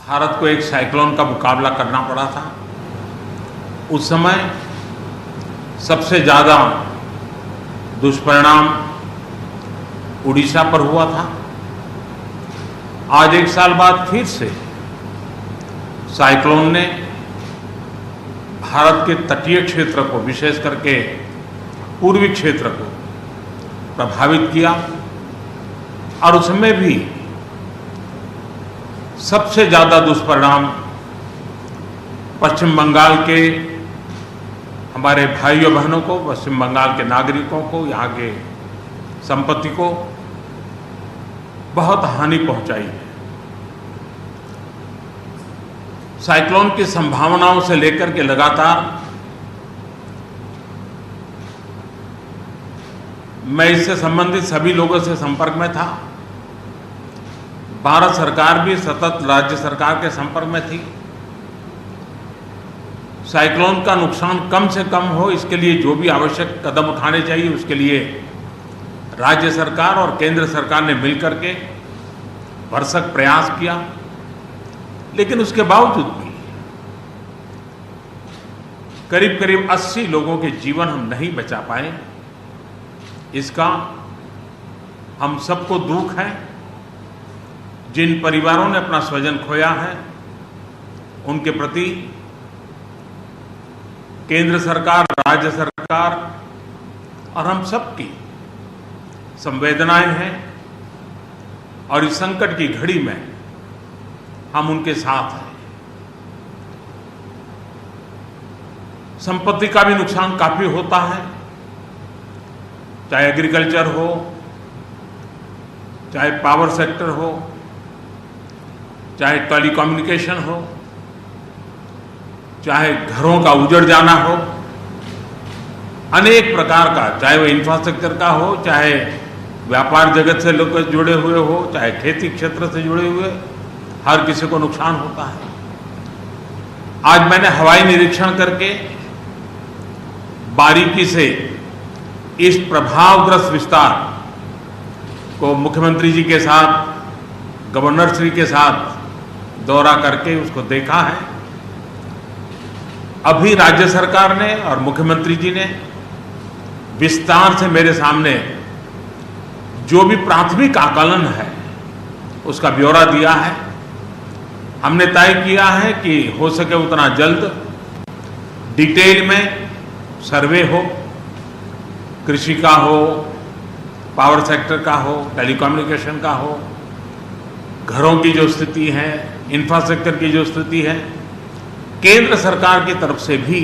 भारत को एक साइक्लोन का मुकाबला करना पड़ा था। उस समय सबसे ज़्यादा दुष्परिणाम उड़ीसा पर हुआ था। आज एक साल बाद फिर से साइक्लोन ने भारत के तटीय क्षेत्र को, विशेष करके पूर्वी क्षेत्र को प्रभावित किया और उसमें भी सबसे ज़्यादा दुष्परिणाम पश्चिम बंगाल के हमारे भाइयों बहनों को, पश्चिम बंगाल के नागरिकों को, यहाँ के संपत्ति को बहुत हानि पहुंचाई है। साइक्लोन की संभावनाओं से लेकर के लगातार मैं इससे संबंधित सभी लोगों से संपर्क में था। भारत सरकार भी सतत राज्य सरकार के संपर्क में थी। साइक्लोन का नुकसान कम से कम हो, इसके लिए जो भी आवश्यक कदम उठाने चाहिए उसके लिए राज्य सरकार और केंद्र सरकार ने मिलकर के भरसक प्रयास किया। लेकिन उसके बावजूद भी करीब करीब 80 लोगों के जीवन हम नहीं बचा पाए। इसका हम सबको दुख है। जिन परिवारों ने अपना स्वजन खोया है उनके प्रति केंद्र सरकार, राज्य सरकार और हम सबकी संवेदनाएं हैं और इस संकट की घड़ी में हम उनके साथ हैं। संपत्ति का भी नुकसान काफी होता है, चाहे एग्रीकल्चर हो, चाहे पावर सेक्टर हो, चाहे टेलीकम्युनिकेशन हो, चाहे घरों का उजड़ जाना हो, अनेक प्रकार का, चाहे वो इंफ्रास्ट्रक्चर का हो, चाहे व्यापार जगत से लोग जुड़े हुए हो, चाहे खेती क्षेत्र से जुड़े हुए, हर किसी को नुकसान होता है। आज मैंने हवाई निरीक्षण करके बारीकी से इस प्रभावग्रस्त विस्तार को मुख्यमंत्री जी के साथ, गवर्नर श्री के साथ दौरा करके उसको देखा है। अभी राज्य सरकार ने और मुख्यमंत्री जी ने विस्तार से मेरे सामने जो भी प्राथमिक आकलन है उसका ब्यौरा दिया है। हमने तय किया है कि हो सके उतना जल्द डिटेल में सर्वे हो, कृषि का हो, पावर सेक्टर का हो, टेलीकम्युनिकेशन का हो, घरों की जो स्थिति है, इंफ्रास्ट्रक्चर की जो स्थिति है, केंद्र सरकार की तरफ से भी